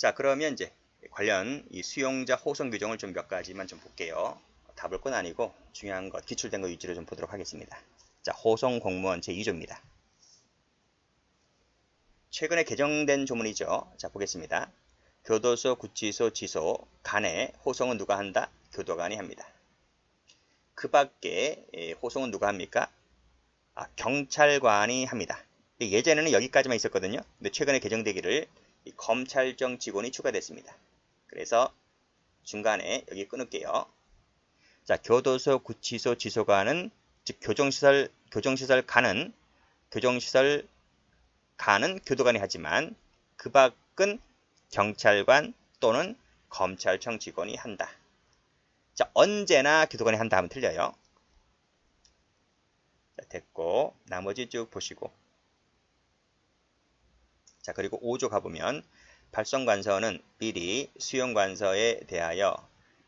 자, 그러면 이제 관련 이 수용자 호송 규정을 좀 몇 가지만 좀 볼게요. 다 볼 건 아니고 중요한 것, 기출된 거 위주로 좀 보도록 하겠습니다. 자, 호송 공무원 제2조입니다. 최근에 개정된 조문이죠. 자, 보겠습니다. 교도소, 구치소, 지소 간에 호송은 누가 한다? 교도관이 합니다. 그 밖에 호송은 누가 합니까? 경찰관이 합니다. 예전에는 여기까지만 있었거든요. 근데 최근에 개정되기를 검찰청 직원이 추가됐습니다. 그래서 중간에 여기 끊을게요. 자, 교도소, 구치소, 지소관은 즉 교정시설 간은 교도관이 하지만 그 밖은 경찰관 또는 검찰청 직원이 한다. 자, 언제나 교도관이 한다 하면 틀려요. 자, 됐고 나머지 쭉 보시고, 자, 그리고 5조 가보면 발송관서는 미리 수용관서에 대하여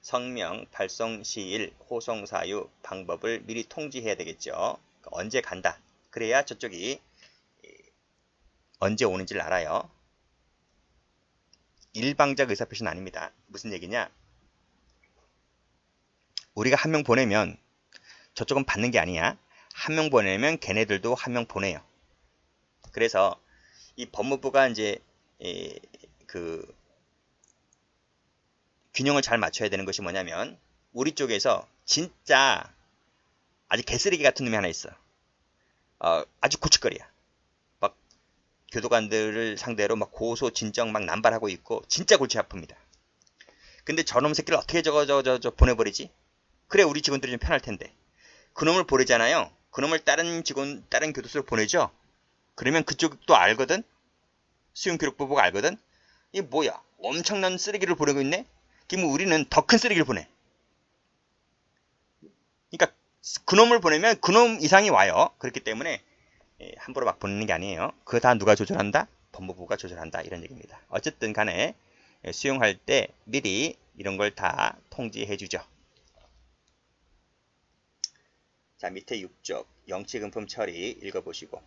성명, 발송 시일, 호송 사유, 방법을 미리 통지해야 되겠죠. 그러니까 언제 간다. 그래야 저쪽이 언제 오는지를 알아요. 일방적 의사표시는 아닙니다. 무슨 얘기냐? 우리가 한 명 보내면 저쪽은 받는 게 아니야. 한 명 보내면 걔네들도 한 명 보내요. 그래서 이 법무부가 이제 그 균형을 잘 맞춰야 되는 것이 뭐냐면, 우리 쪽에서 진짜 아주 개쓰레기 같은 놈이 하나 있어. 아주 고춧거리야. 막 교도관들을 상대로 막 고소 진정 막 남발하고 있고 진짜 골치 아픕니다. 근데 저놈 새끼를 어떻게 저 보내버리지? 그래 우리 직원들이 좀 편할 텐데. 그놈을 보내잖아요. 그놈을 다른 교도소로 보내죠. 그러면 그쪽도 알거든. 수용기록부가 알거든. 이게 뭐야? 엄청난 쓰레기를 보내고 있네. 그럼 우리는 더 큰 쓰레기를 보내. 그러니까 그놈을 보내면 그놈 이상이 와요. 그렇기 때문에 함부로 막 보내는 게 아니에요. 그거 다 누가 조절한다? 법무부가 조절한다. 이런 얘기입니다. 어쨌든 간에 수용할 때 미리 이런 걸 다 통지해 주죠. 자, 밑에 6쪽 영치금품 처리 읽어보시고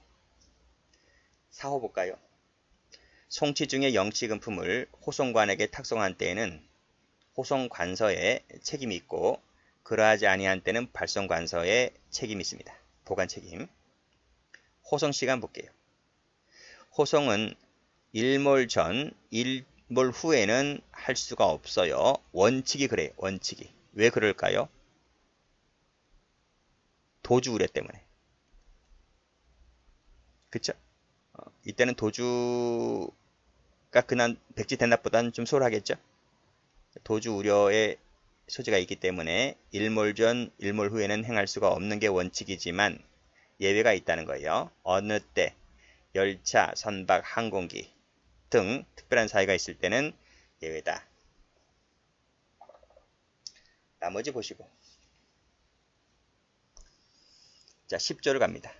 4호 볼까요? 송치 중에 영치금품을 호송관에게 탁송한 때에는 호송관서에 책임이 있고, 그러하지 아니한 때는 발송관서에 책임이 있습니다. 보관 책임. 호송 시간 볼게요. 호송은 일몰 전, 일몰 후에는 할 수가 없어요. 원칙이 그래요. 원칙이. 왜 그럴까요? 도주 우려 때문에. 그쵸? 이때는 도주가 그냥 백지 대납보다는 좀 소홀하겠죠? 도주 우려의 소지가 있기 때문에 일몰 전, 일몰 후에는 행할 수가 없는 게 원칙이지만 예외가 있다는 거예요. 어느 때 열차, 선박, 항공기 등 특별한 사유가 있을 때는 예외다. 나머지 보시고. 자, 10조를 갑니다.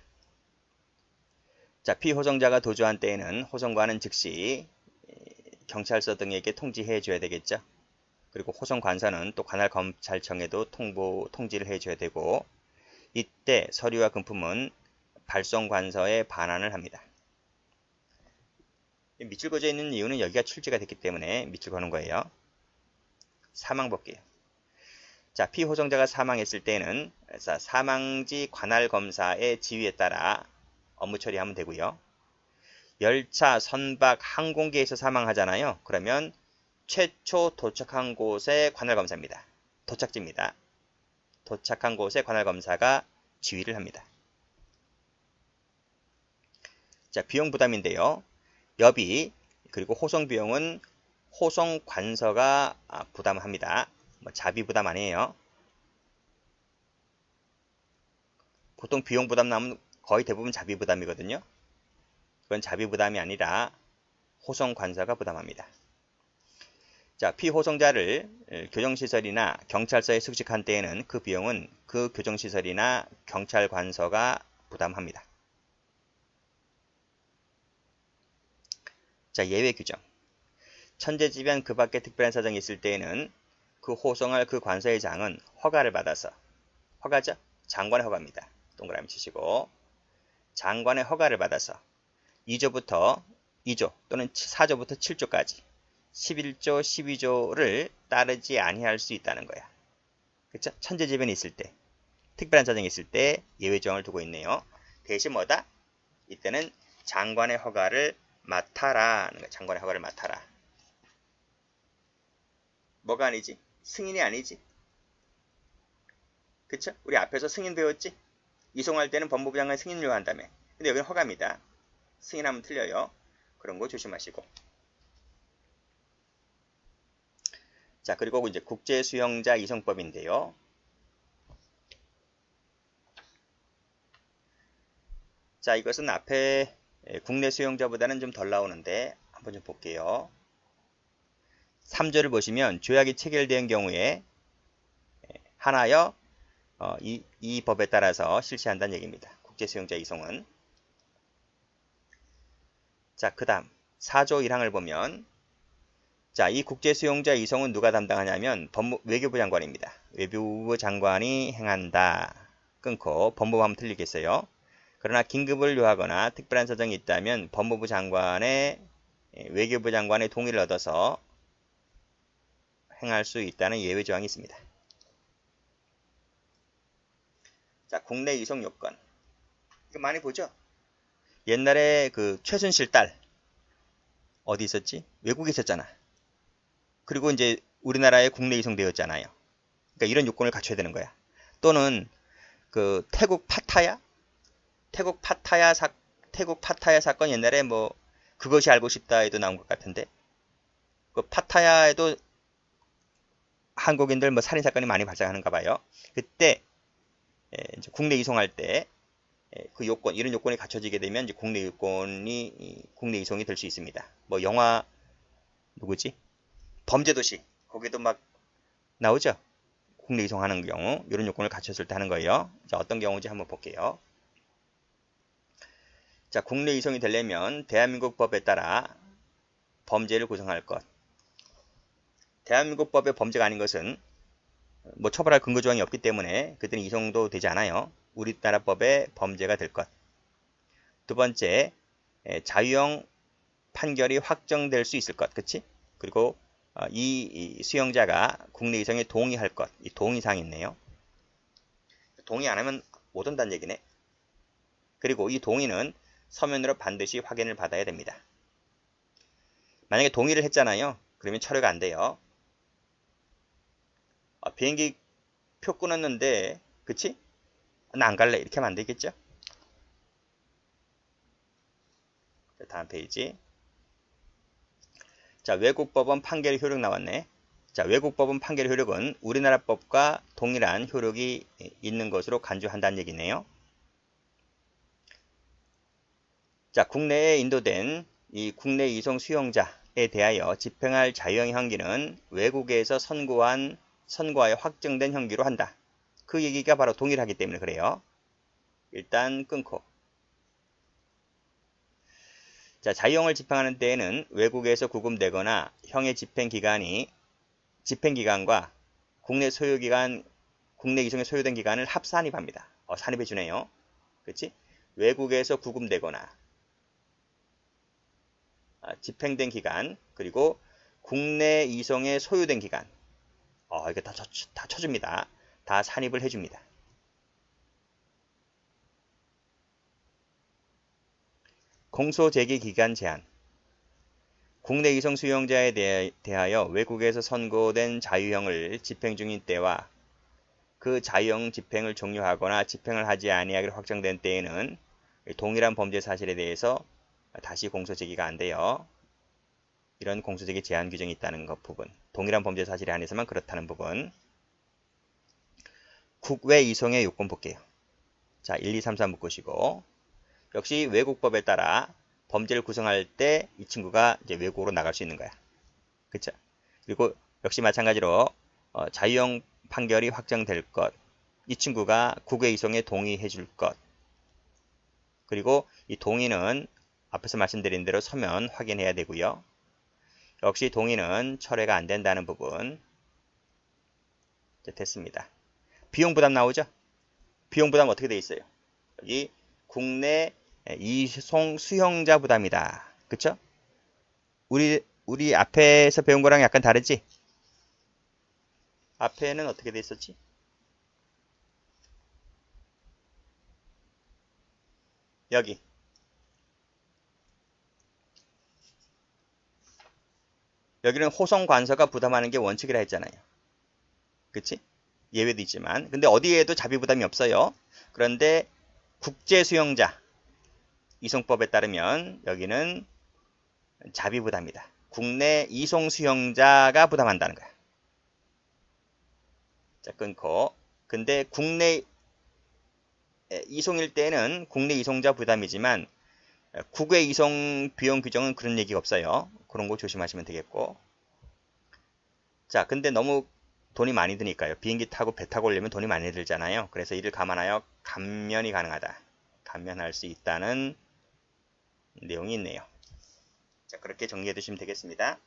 자, 피호송자가 도주한 때에는 호송관은 즉시 경찰서 등에게 통지해 줘야 되겠죠. 그리고 호송관서는 또 관할 검찰청에도 통지를 해줘야 되고, 이때 서류와 금품은 발송관서에 반환을 합니다. 밑줄 그어져 있는 이유는 여기가 출제가 됐기 때문에 밑줄 거는 거예요. 사망 볼게요. 자, 피호송자가 사망했을 때는 사망지 관할검사의 지휘에 따라 업무 처리하면 되고요. 열차, 선박, 항공기에서 사망하잖아요. 그러면 최초 도착한 곳의 관할검사입니다. 도착지입니다. 도착한 곳의 관할검사가 지휘를 합니다. 자, 비용 부담인데요. 여비 그리고 호송 비용은 호송관서가 부담합니다. 자비 부담 아니에요. 보통 비용 부담 나오면 거의 대부분 자비 부담이거든요. 그건 자비 부담이 아니라 호송관서가 부담합니다. 자, 피호송자를 교정시설이나 경찰서에 숙직한 때에는 그 비용은 그 교정시설이나 경찰관서가 부담합니다. 자, 예외 규정. 천재지변 그 밖에 특별한 사정이 있을 때에는 그 호송할 그 관서의 장은 허가를 받아서, 허가죠? 장관의 허가입니다. 동그라미 치시고, 장관의 허가를 받아서 2조 또는 4조부터 7조까지 11조, 12조를 따르지 아니할 수 있다는 거야. 그쵸? 천재지변이 있을 때, 특별한 사정이 있을 때 예외 조항을 두고 있네요. 대신 뭐다? 이때는 장관의 허가를 맡아라. 장관의 허가를 맡아라. 뭐가 아니지? 승인이 아니지. 그쵸? 우리 앞에서 승인 배웠지? 이송할 때는 법무부 장관 승인을 요한다며. 근데 여기는 허가입니다. 승인하면 틀려요. 그런 거 조심하시고. 자, 그리고 이제 국제수용자 이송법인데요. 자, 이것은 앞에 국내 수용자보다는 좀 덜 나오는데 한번 좀 볼게요. 3조를 보시면 조약이 체결된 경우에 하나여 이 법에 따라서 실시한다는 얘기입니다. 국제수용자 이송은. 자, 그 다음 4조 1항을 보면 자, 이 국제수용자 이송은 누가 담당하냐면 외교부 장관입니다. 외교부 장관이 행한다. 끊고 법무부 하면 틀리겠어요. 그러나 긴급을 요하거나 특별한 사정이 있다면 법무부 장관의 외교부 장관의 동의를 얻어서 행할 수 있다는 예외 조항이 있습니다. 자, 국내 이송 요건. 이거 많이 보죠? 옛날에 그 최순실 딸 어디 있었지? 외국에 있었잖아. 그리고 이제 우리나라에 국내 이송되었잖아요. 그러니까 이런 요건을 갖춰야 되는 거야. 또는 그 태국 파타야 사건 옛날에 뭐 그것이 알고 싶다에도 나온 것 같은데 그 파타야에도 한국인들 뭐 살인 사건이 많이 발생하는가 봐요. 그때 이제 국내 이송할 때 그 요건 이런 요건이 갖춰지게 되면 이제 국내 이송이 될 수 있습니다. 뭐 영화 누구지? 범죄도시 거기도 막 나오죠. 국내 이송하는 경우 이런 요건을 갖췄을 때 하는 거예요. 자, 어떤 경우인지 한번 볼게요. 자, 국내 이송이 되려면 대한민국 법에 따라 범죄를 구성할 것. 대한민국 법의 범죄가 아닌 것은 뭐 처벌할 근거 조항이 없기 때문에 그들은 이송도 되지 않아요. 우리나라 법의 범죄가 될 것. 두 번째, 자유형 판결이 확정될 수 있을 것. 그치? 그리고 이 수용자가 국내 이송에 동의할 것. 이 동의사항이 있네요. 동의 안 하면 못 온다는 얘기네. 그리고 이 동의는 서면으로 반드시 확인을 받아야 됩니다. 만약에 동의를 했잖아요. 그러면 철회가 안 돼요. 비행기 표 끊었는데 그치? 나 안 갈래 이렇게 하면 안 되겠죠? 다음 페이지. 자, 외국 법원 판결 효력 나왔네. 자, 외국 법원 판결 효력은 우리나라 법과 동일한 효력이 있는 것으로 간주한다는 얘기네요. 자, 국내에 인도된 이 국내 이송 수용자에 대하여 집행할 자유형 형기는 외국에서 선고하여 확정된 형기로 한다. 그 얘기가 바로 동일하기 때문에 그래요. 일단 끊고. 자, 자유형을 집행하는 때에는 외국에서 구금되거나 형의 집행기간과 국내 이송에 소요된 기간을 합산입합니다. 산입해 주네요. 그치? 외국에서 구금되거나 집행된 기간 그리고 국내 이송에 소요된 기간 이거 다 쳐줍니다. 다 산입을 해줍니다. 공소제기 기간 제한. 국내 이송 수용자에 대하여 외국에서 선고된 자유형을 집행 중인 때와 그 자유형 집행을 종료하거나 집행을 하지 아니하기로 확정된 때에는 동일한 범죄 사실에 대해서 다시 공소제기가 안 돼요. 이런 공소제기 제한 규정이 있다는 것 부분. 동일한 범죄 사실에 한해서만 그렇다는 부분. 국외 이송의 요건 볼게요. 자, 1, 2, 3, 4 묶으시고 역시 외국법에 따라 범죄를 구성할 때 이 친구가 이제 외국으로 나갈 수 있는 거야. 그쵸? 그리고 역시 마찬가지로 자유형 판결이 확정될 것. 이 친구가 국외 이송에 동의해 줄 것. 그리고 이 동의는 앞에서 말씀드린 대로 서면 확인해야 되고요. 역시 동의는 철회가 안 된다는 부분. 이제 됐습니다. 비용 부담 나오죠? 비용 부담 어떻게 돼 있어요? 여기 국내 이송 수용자 부담이다. 그쵸? 우리 앞에서 배운 거랑 약간 다르지? 앞에는 어떻게 돼 있었지? 여기. 여기는 호송 관서가 부담하는 게 원칙이라 했잖아요. 그치? 예외도 있지만. 근데 어디에도 자비 부담이 없어요. 그런데 국제 수용자 이송법에 따르면 여기는 자비 부담이다. 국내 이송 수용자가 부담한다는 거야. 자, 끊고. 근데 국내 이송일 때는 국내 이송자 부담이지만 국외 이송 비용 규정은 그런 얘기가 없어요. 그런 거 조심하시면 되겠고. 자, 근데 너무 돈이 많이 드니까요. 비행기 타고 배 타고 오려면 돈이 많이 들잖아요. 그래서 이를 감안하여 감면이 가능하다. 감면할 수 있다는 내용이 있네요. 자, 그렇게 정리해 두시면 되겠습니다.